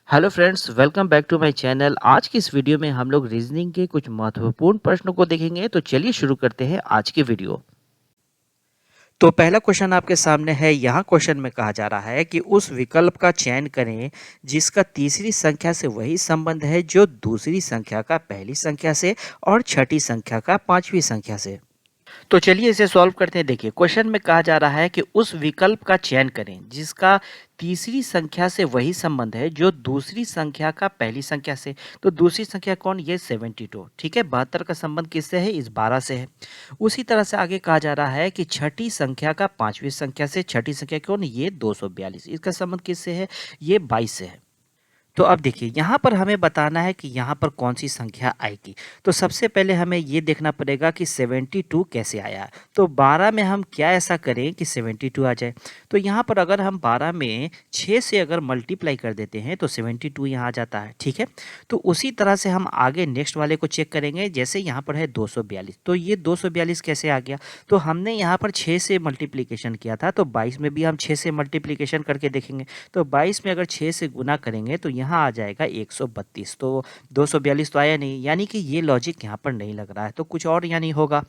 Hello friends, welcome back to my channel. आज की इस वीडियो में हम लोग रीजनिंग के कुछ महत्वपूर्ण प्रश्नों को देखेंगे। तो चलिए शुरू करते हैं आज की वीडियो। तो पहला क्वेश्चन आपके सामने है। यहाँ क्वेश्चन में कहा जा रहा है कि उस विकल्प का चयन करें जिसका तीसरी संख्या से वही संबंध है जो दूसरी संख्या का पहली संख्या से और छठी संख्या का पांचवी संख्या से। तो चलिए इसे सॉल्व करते हैं। देखिए, क्वेश्चन में कहा जा रहा है कि उस विकल्प का चयन करें जिसका तीसरी संख्या से वही संबंध है जो दूसरी संख्या का पहली संख्या से। तो दूसरी संख्या कौन? ये 72। ठीक है, 72 का संबंध किससे है? इस 12 से है। उसी तरह से आगे कहा जा रहा है कि छठी संख्या का पांचवी संख्या से। छठी संख्या कौन? ये 242। इसका संबंध किससे है? ये 22 से है। तो अब देखिए, यहाँ पर हमें बताना है कि यहाँ पर कौन सी संख्या आएगी। तो सबसे पहले हमें ये देखना पड़ेगा कि 72 कैसे आया। तो 12 में हम क्या ऐसा करें कि 72 आ जाए। तो यहाँ पर अगर हम 12 में 6 से अगर मल्टीप्लाई कर देते हैं तो 72 यहाँ आ जाता है। ठीक है, तो उसी तरह से हम आगे नेक्स्ट वाले को चेक करेंगे। जैसे यहाँ पर है 242, तो ये 242 कैसे आ गया? तो हमने यहाँ पर 6 से मल्टीप्लीकेशन किया था, तो 22 में भी हम 6 से मल्टीप्लीकेशन करके देखेंगे। तो 22 में अगर 6 से गुना करेंगे तो यहाँ आ जाएगा 132। तो 242 तो आया नहीं, यानी कि ये लॉजिक यहाँ पर नहीं लग रहा है। तो कुछ और यानी होगा।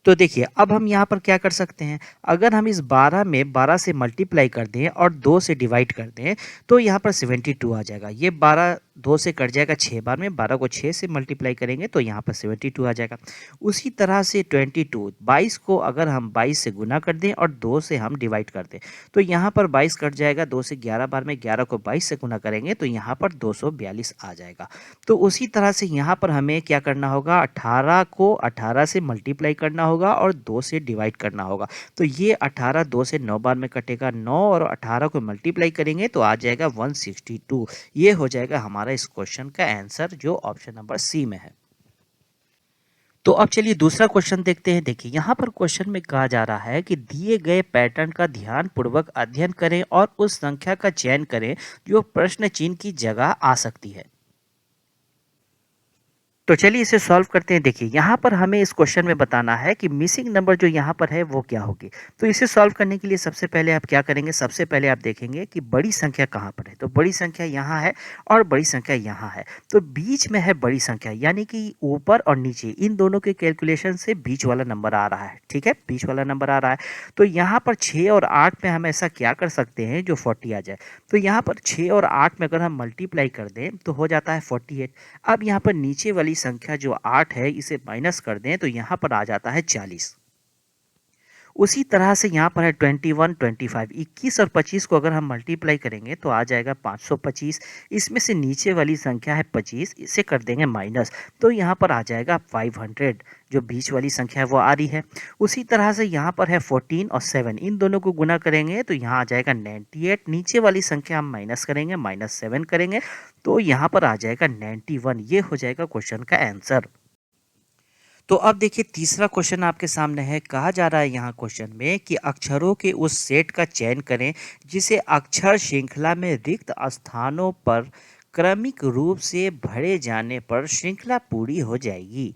तो देखिए, अब हम यहाँ पर क्या कर सकते हैं। अगर हम इस 12 में 12 से मल्टीप्लाई कर दें और 2 से डिवाइड कर दें तो यहाँ पर 72 आ जाएगा। ये 12 2 से कट जाएगा 6 बार में। 12 को 6 से मल्टीप्लाई करेंगे तो यहाँ पर 72 आ जाएगा। उसी तरह से 22 22 को अगर हम 22 से गुना कर दें और 2 से हम डिवाइड कर दें तो यहाँ पर 22 कट जाएगा 2 से 11 बार में। 11 को 22 से गुना करेंगे तो यहाँ पर 242 आ जाएगा। तो उसी तरह से यहाँ पर हमें क्या करना होगा, 18 को 18 से मल्टीप्लाई करना होगा और 2 से डिवाइड करना होगा। तो ये 18 2 से 9 बार में कटेगा। 9 और 18 को मल्टीप्लाई करेंगे तो आ जाएगा 162। ये हो जाएगा हमारा इस क्वेश्चन का आंसर, जो ऑप्शन नंबर सी में है। तो अब चलिए दूसरा क्वेश्चन देखते हैं। देखिए, यहाँ पर क्वेश्चन में कहा जा रहा है कि दिए गए पैटर्न का ध्यानपूर्वक अध्ययन करें और उस संख्या का चयन करें जो प्रश्न चिन्ह की जगह आ सकती है। तो चलिए इसे सॉल्व करते हैं। देखिए, यहाँ पर हमें इस क्वेश्चन में बताना है कि मिसिंग नंबर जो यहाँ पर है वो क्या होगी। तो इसे सॉल्व करने के लिए सबसे पहले आप क्या करेंगे, सबसे पहले आप देखेंगे कि बड़ी संख्या कहाँ पर है। तो बड़ी संख्या यहाँ है और बड़ी संख्या यहाँ है। तो बीच में है बड़ी संख्या, यानी कि ऊपर और नीचे इन दोनों के कैलकुलेशन से बीच वाला नंबर आ रहा है। ठीक है, बीच वाला नंबर आ रहा है। तो यहाँ पर 6 और 8 में हम ऐसा क्या कर सकते हैं जो 40 आ जाए। तो यहाँ पर 6 और 8 में अगर हम मल्टीप्लाई कर दें तो हो जाता है 48। अब यहाँ पर नीचे वाली संख्या जो 8 है इसे माइनस कर दें तो यहाँ पर आ जाता है 40। उसी तरह से यहाँ पर है 21 25, 21 और 25 को अगर हम मल्टीप्लाई करेंगे तो आ जाएगा 525। इसमें से नीचे वाली संख्या है 25, इसे कर देंगे माइनस तो यहाँ पर आ जाएगा 500। जो बीच वाली संख्या है वो आ रही है। उसी तरह से यहाँ पर है 14 और 7, इन दोनों को गुना करेंगे तो यहाँ आ जाएगा 98। नीचे वाली संख्या हम माइनस करेंगे, -7 करेंगे तो यहाँ पर आ जाएगा 91। ये हो जाएगा क्वेश्चन का आंसर। तो अब देखिए, तीसरा क्वेश्चन आपके सामने है। कहा जा रहा है यहाँ क्वेश्चन में कि अक्षरों के उस सेट का चयन करें जिसे अक्षर श्रृंखला में रिक्त स्थानों पर क्रमिक रूप से भरे जाने पर श्रृंखला पूरी हो जाएगी।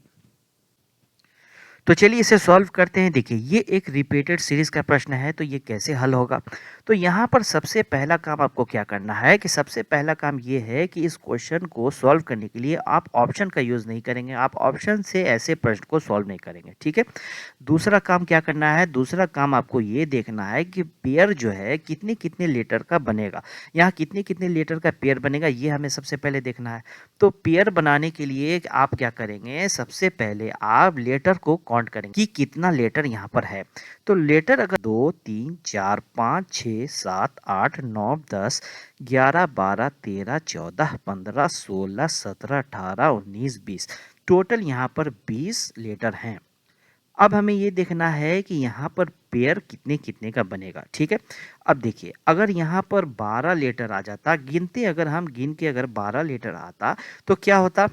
तो चलिए इसे सॉल्व करते हैं। देखिए, ये एक रिपीटेड सीरीज का प्रश्न है, तो ये कैसे हल होगा। तो यहाँ पर सबसे पहला काम आपको क्या करना है कि सबसे पहला काम ये है कि इस क्वेश्चन को सॉल्व करने के लिए आप ऑप्शन का यूज़ नहीं करेंगे। आप ऑप्शन से ऐसे प्रश्न को सॉल्व नहीं करेंगे। ठीक है, दूसरा काम क्या करना है, दूसरा काम आपको ये देखना है कि पेयर जो है कितने कितने लेटर का बनेगा। यहाँ कितने कितने लेटर का पेयर बनेगा ये हमें सबसे पहले देखना है। तो पेयर बनाने के लिए आप क्या करेंगे, सबसे पहले आप लेटर को काउंट करेंगे कि कितना लेटर यहाँ पर है। तो लेटर अगर 2 3 4 5 6 7 8 9 10 11 12 13 14 15 16 17 18 19 20, टोटल यहाँ पर 20 लेटर हैं। अब हमें ये देखना है कि यहाँ पर पेयर कितने कितने का बनेगा। ठीक है, अब देखिए, अगर यहाँ पर 12 लेटर आ जाता, गिनते अगर हम गिन के अगर 12 लेटर आता तो क्या होता,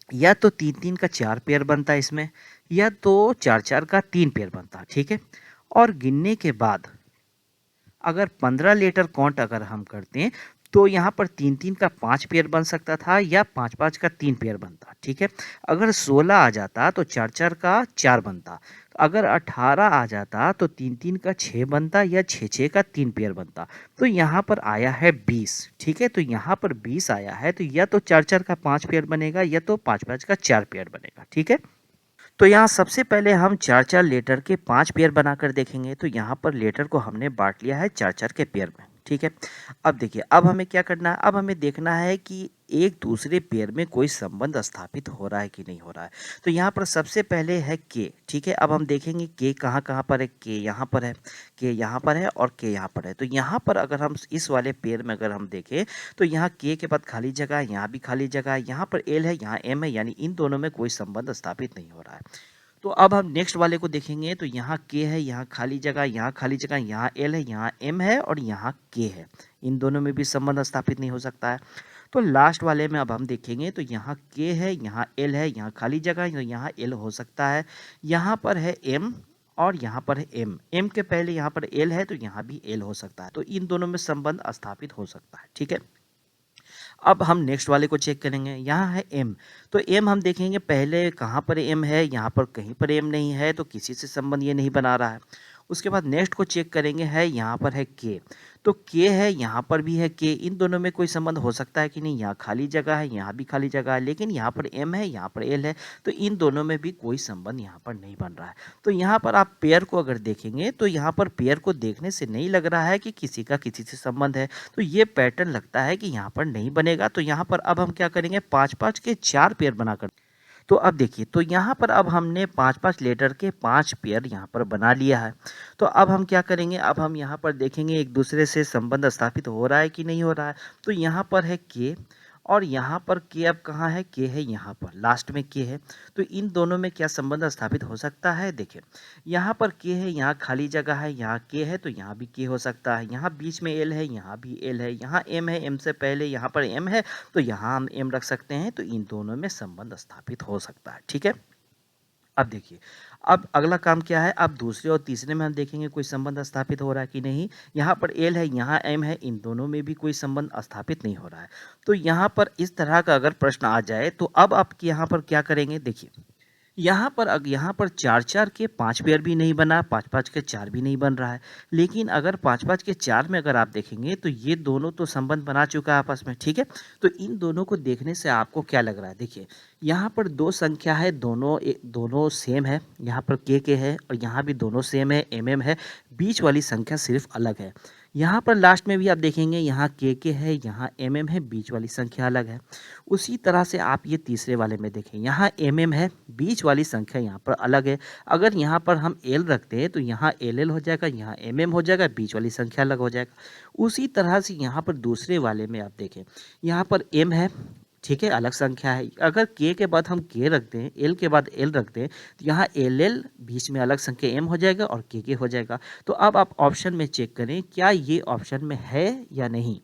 या तो 3 3 का 4 पेयर बनता इसमें, या तो 4 4 का 3 पेयर बनता। ठीक है, और गिनने के बाद अगर 15 लीटर काउंट अगर हम करते हैं तो यहाँ पर 3-3 का 5 पेयर बन सकता था या 5-5 का 3 पेयर बनता, ठीक है। अगर 16 आ जाता तो 4-4 का 4 बनता। अगर 18 आ जाता तो 3-3 का 6 बनता या 6-6 का 3 पेयर बनता। तो यहाँ पर आया है 20, ठीक है। तो यहाँ पर 20 आया है, तो या तो 4-4 का 5 पेयर बनेगा या तो 5-5 का 4 पेयर बनेगा, ठीक है। तो यहाँ सबसे पहले हम 4-4 लेटर के 5 पेयर बनाकर देखेंगे। तो यहाँ पर लेटर को हमने बांट लिया है 4-4 के पेयर में, ठीक है। अब देखिए, अब हमें क्या करना है, अब हमें देखना है कि एक दूसरे पेयर में कोई संबंध स्थापित हो रहा है कि नहीं हो रहा है। तो यहाँ पर सबसे पहले है के, ठीक है। अब हम देखेंगे के कहाँ कहाँ पर है, के यहाँ पर है, के यहाँ पर है और के यहाँ पर है। तो यहाँ पर अगर हम इस वाले पेयर में अगर हम देखें तो यहाँ के बाद खाली जगह है, यहाँ भी खाली जगह है, यहाँ पर एल है, यहाँ एम है, यानी इन दोनों में कोई संबंध स्थापित नहीं हो रहा है। तो अब हम नेक्स्ट वाले को देखेंगे। तो यहाँ के है, यहाँ खाली जगह, यहाँ खाली जगह, यहाँ एल है, यहाँ एम है और यहाँ के है। इन दोनों में भी संबंध स्थापित नहीं हो सकता है। तो लास्ट वाले में अब हम देखेंगे। तो यहाँ के है, यहाँ एल है, यहाँ खाली जगह, तो यहाँ एल हो सकता है। यहाँ पर है एम और यहाँ पर है एम, एम के पहले यहाँ पर एल है, तो यहाँ भी एल हो सकता है। तो इन दोनों में संबंध स्थापित हो सकता है, ठीक है। अब हम नेक्स्ट वाले को चेक करेंगे। यहाँ है एम, तो एम हम देखेंगे पहले कहाँ पर एम है, यहाँ पर कहीं पर एम नहीं है, तो किसी से संबंध ये नहीं बना रहा है। उसके बाद नेक्स्ट को चेक करेंगे, है यहाँ पर है के, तो के है, यहाँ पर भी है के, इन दोनों में कोई संबंध हो सकता है कि नहीं। यहाँ खाली जगह है, यहाँ भी खाली जगह है, लेकिन यहाँ पर एम है, यहाँ पर एल है, तो इन दोनों में भी कोई संबंध यहाँ पर नहीं बन रहा है। तो यहाँ पर आप पेयर को अगर देखेंगे तो यहाँ पर पेयर को देखने से नहीं लग रहा है कि किसी का किसी से संबंध है। तो ये पैटर्न लगता है कि यहाँ पर नहीं बनेगा। तो यहाँ पर अब हम क्या करेंगे, 5-5 के 4 पेयर बनाकर। तो अब देखिए, तो यहाँ पर अब हमने 5-5 लेटर के 5 पेयर यहाँ पर बना लिया है। तो अब हम क्या करेंगे, अब हम यहाँ पर देखेंगे एक दूसरे से संबंध स्थापित हो रहा है कि नहीं हो रहा है। तो यहाँ पर है के और यहाँ पर के, अब कहाँ है के, है यहाँ पर लास्ट में के है। तो इन दोनों में क्या संबंध स्थापित हो सकता है, देखिए यहाँ पर के है, यहाँ खाली जगह है, यहाँ के है, तो यहाँ भी के हो सकता है। यहाँ बीच में एल है, यहाँ भी एल है, यहाँ एम है, एम से पहले यहाँ पर एम है, तो यहाँ हम एम रख सकते हैं। तो इन दोनों में संबंध स्थापित हो सकता है, ठीक है। अब देखिए, अब अगला काम क्या है, अब दूसरे और तीसरे में हम देखेंगे कोई संबंध स्थापित हो रहा है कि नहीं। यहाँ पर एल है, यहाँ एम है, इन दोनों में भी कोई संबंध स्थापित नहीं हो रहा है। तो यहाँ पर इस तरह का अगर प्रश्न आ जाए तो अब आप यहाँ पर क्या करेंगे, देखिए यहाँ पर 4-4 के 5 पेयर भी नहीं बना, 5-5 के 4 भी नहीं बन रहा है। लेकिन अगर 5-5 के 4 में अगर आप देखेंगे तो ये दोनों तो संबंध बना चुका है आपस में, ठीक है। तो इन दोनों को देखने से आपको क्या लग रहा है, देखिए यहाँ पर दो संख्या है, दोनों सेम है। यहाँ पर के है और यहाँ भी दोनों सेम है, एम है। बीच वाली संख्या सिर्फ अलग है। यहाँ पर लास्ट में भी आप देखेंगे, यहाँ के है, यहाँ एम है, बीच वाली संख्या अलग है। उसी तरह से आप ये तीसरे वाले में देखें, यहाँ एम है, बीच वाली संख्या यहाँ पर अलग है। अगर यहाँ पर हम एल रखते हैं तो यहाँ एल हो जाएगा, यहाँ एम हो जाएगा, बीच वाली संख्या अलग हो जाएगा। उसी तरह से यहाँ पर दूसरे वाले में आप देखें, यहाँ पर एम है, ठीक है, अलग संख्या है। अगर के बाद हम के रखते हैं, एल के बाद एल रखते हैं, तो यहाँ एल बीच में अलग संख्या एम हो जाएगा और के हो जाएगा। तो अब आप ऑप्शन में चेक करें क्या ये ऑप्शन में है या नहीं।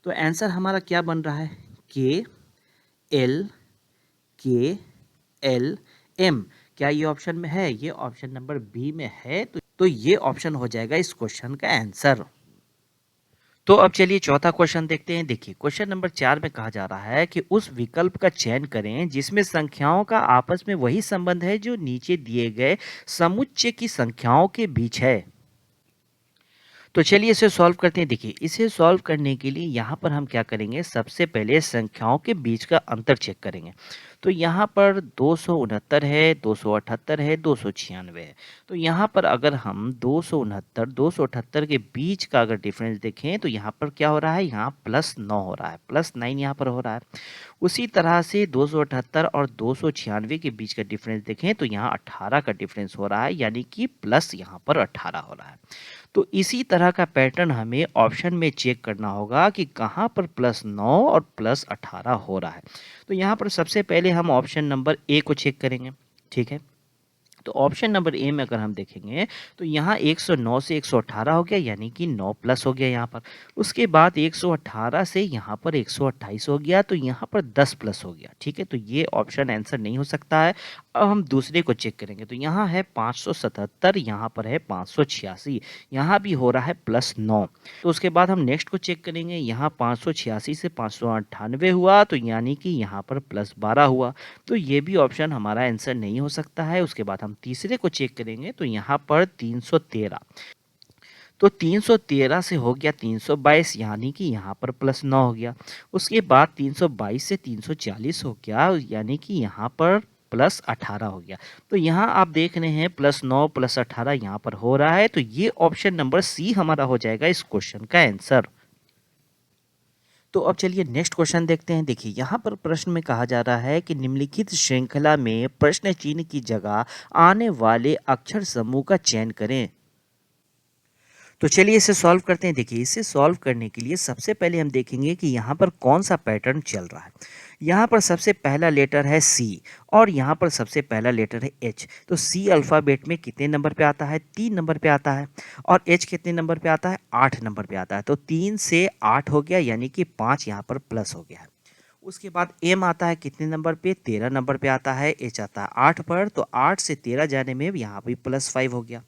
तो आंसर हमारा क्या बन रहा है, के एल के एल एम। क्या ये ऑप्शन में है, ये ऑप्शन नंबर बी में है। तो ये ऑप्शन हो जाएगा इस क्वेश्चन का आंसर। तो अब चलिए चौथा क्वेश्चन देखते हैं। देखिए क्वेश्चन नंबर 4 में कहा जा रहा है कि उस विकल्प का चयन करें जिसमें संख्याओं का आपस में वही संबंध है जो नीचे दिए गए समुच्चय की संख्याओं के बीच है। तो चलिए इसे सॉल्व करते हैं। देखिए इसे सॉल्व करने के लिए यहाँ पर हम क्या करेंगे, सबसे पहले संख्याओं के बीच का अंतर चेक करेंगे। तो यहाँ पर 269 है, 278 है, 296 है। तो यहाँ पर अगर हम 269 278 के बीच का अगर डिफरेंस देखें तो यहाँ पर क्या हो रहा है, यहाँ +9 हो रहा है, +9 यहाँ पर हो रहा है। उसी तरह से 278 और 296 के बीच का डिफरेंस देखें तो यहाँ 18 का डिफरेंस हो रहा है, यानी कि प्लस यहाँ पर 18 हो रहा है। तो इसी तरह का पैटर्न हमें ऑप्शन में चेक करना होगा कि कहाँ पर +9 और +18 हो रहा है। तो यहाँ पर सबसे पहले हम ऑप्शन नंबर ए को चेक करेंगे, ठीक है। तो ऑप्शन नंबर ए में अगर हम देखेंगे तो यहाँ 109 से 118 हो गया, यानी कि 9 प्लस हो गया यहाँ पर। उसके बाद 118 से यहाँ पर 128 हो गया, तो यहाँ पर 10 प्लस हो गया। ठीक है, तो ये ऑप्शन आंसर नहीं हो सकता है। अब हम दूसरे को चेक करेंगे तो यहाँ है 577, यहाँ पर है 586, यहाँ भी हो रहा है +9। तो उसके बाद हम नेक्स्ट को चेक करेंगे, यहाँ 586 से 598 हुआ, तो यानी कि यहाँ पर +12 हुआ। तो ये भी ऑप्शन हमारा आंसर नहीं हो सकता है। उसके बाद हम तीसरे को चेक करेंगे तो यहाँ पर 313, तो 313 से हो गया 322, यानी कि यहाँ पर +9 हो गया। उसके बाद 322 से 340 हो गया, यानी कि यहाँ पर +18 हो गया। तो यहाँ आप देख रहे हैं +9 +18 यहाँ पर हो रहा है, तो ये ऑप्शन नंबर सी हमारा हो जाएगा इस क्वेश्चन का आंसर। तो अब चलिए नेक्स्ट क्वेश्चन देखते हैं। देखिए यहाँ पर प्रश्न में कहा जा रहा है कि निम्नलिखित श्रृंखला में प्रश्न चिन्ह की जगह आने वाले अक्षर समूह का चयन करें। तो चलिए इसे सॉल्व करते हैं। देखिए इसे सॉल्व करने के लिए सबसे पहले हम देखेंगे कि यहाँ पर कौन सा पैटर्न चल रहा है। यहाँ पर सबसे पहला लेटर है सी और यहाँ पर सबसे पहला लेटर है एच। तो सी अल्फ़ाबेट में कितने नंबर पे आता है? 3 नंबर पे आता है। और एच कितने नंबर पे आता है? 8 नंबर पे आता है। तो 3 से 8 हो गया, यानी कि 5 यहाँ पर प्लस हो गया है। उसके बाद एम आता है कितने नंबर पे? 13 नंबर पे आता है। एच आता है 8 पर, तो 8 से 13 जाने में यहाँ भी +5 हो गया।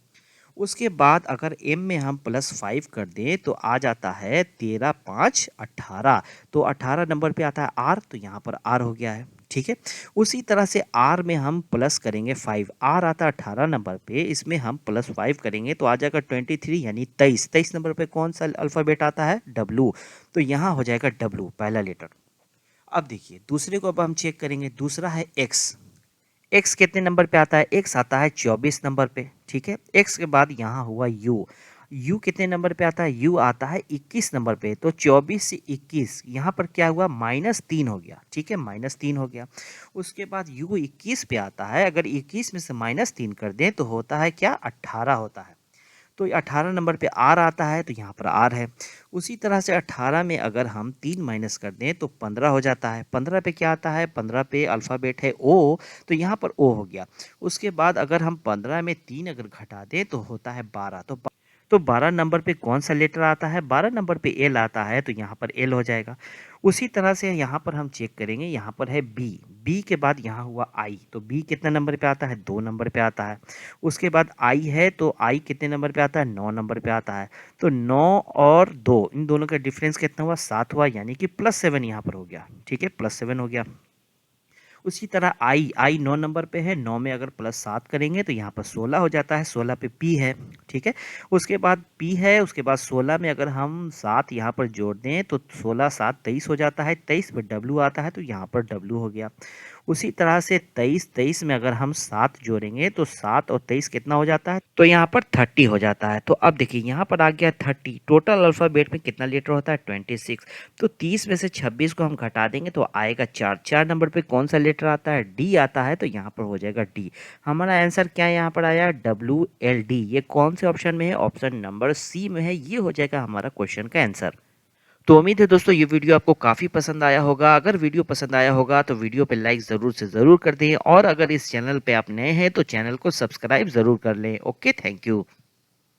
उसके बाद अगर m में हम +5 कर दें तो आ जाता है 13 5 18, तो 18 नंबर पे आता है r, तो यहाँ पर r हो गया है। ठीक है, उसी तरह से r में हम प्लस करेंगे 5, r आता है 18 नंबर पे, इसमें हम +5 करेंगे तो आ जाएगा 23, यानी 23। 23 नंबर पे कौन सा अल्फ़ाबेट आता है? w, तो यहाँ हो जाएगा w पहला लेटर। अब देखिए दूसरे को अब हम चेक करेंगे। दूसरा है x। एक्स कितने नंबर पे आता है? एक्स आता है 24 नंबर पे। ठीक है, एक्स के बाद यहाँ हुआ यू। यू कितने नंबर पे आता है? यू आता है 21 नंबर पे। तो 24 से 21 यहाँ पर क्या हुआ? -3 हो गया। ठीक है, -3 हो गया। उसके बाद यू 21 पे आता है, अगर 21 में से -3 कर दें तो होता है क्या? 18 होता है। तो 18 नंबर पे आर आता है, तो यहाँ पर आर है। उसी तरह से 18 में अगर हम 3 माइनस कर दें तो 15 हो जाता है। 15 पे क्या आता है? 15 पे अल्फ़ाबेट है ओ, तो यहाँ पर ओ हो गया। उसके बाद अगर हम 15 में 3 अगर घटा दें तो होता है 12। तो 12 नंबर पे कौन सा लेटर आता है? 12 नंबर पे एल आता है, तो यहाँ पर एल हो जाएगा। उसी तरह से यहाँ पर हम चेक करेंगे, यहाँ पर है बी। बी के बाद यहाँ हुआ आई, तो बी कितना नंबर पे आता है? 2 नंबर पे आता है। उसके बाद आई है, तो आई कितने नंबर पे आता है? 9 नंबर पे आता है। तो 9 और 2 इन दोनों का डिफरेंस कितना हुआ? 7 हुआ, यानी कि +7 यहाँ पर हो गया। ठीक है, +7 हो गया। उसी तरह आई 9 नंबर पे है। 9 में अगर +7 करेंगे तो यहाँ पर 16 हो जाता है। 16 पे पी है। ठीक है, उसके बाद पी है। उसके बाद 16 में अगर हम 7 यहाँ पर जोड़ दें तो 16 7 23 हो जाता है। 23 पे डब्लू आता है, तो यहाँ पर डब्लू हो गया। उसी तरह से 23 में अगर हम 7 जोड़ेंगे तो 7 और 23 कितना हो जाता है? तो यहाँ पर 30 हो जाता है। तो अब देखिए यहाँ पर आ गया 30। टोटल अल्फ़ाबेट में कितना लेटर होता है? 26। तो 30 में से 26 को हम घटा देंगे तो आएगा 4। 4 नंबर पे कौन सा लेटर आता है? डी आता है, तो यहाँ पर हो जाएगा डी। हमारा आंसर क्या यहाँ पर आया? WLD। ये कौन से ऑप्शन में है? ऑप्शन नंबर सी में है। ये हो जाएगा हमारा क्वेश्चन का आंसर। तो उम्मीद है दोस्तों ये वीडियो आपको काफ़ी पसंद आया होगा। अगर वीडियो पसंद आया होगा तो वीडियो पे लाइक ज़रूर से ज़रूर कर दें, और अगर इस चैनल पे आप नए हैं तो चैनल को सब्सक्राइब ज़रूर कर लें। Okay, thank you.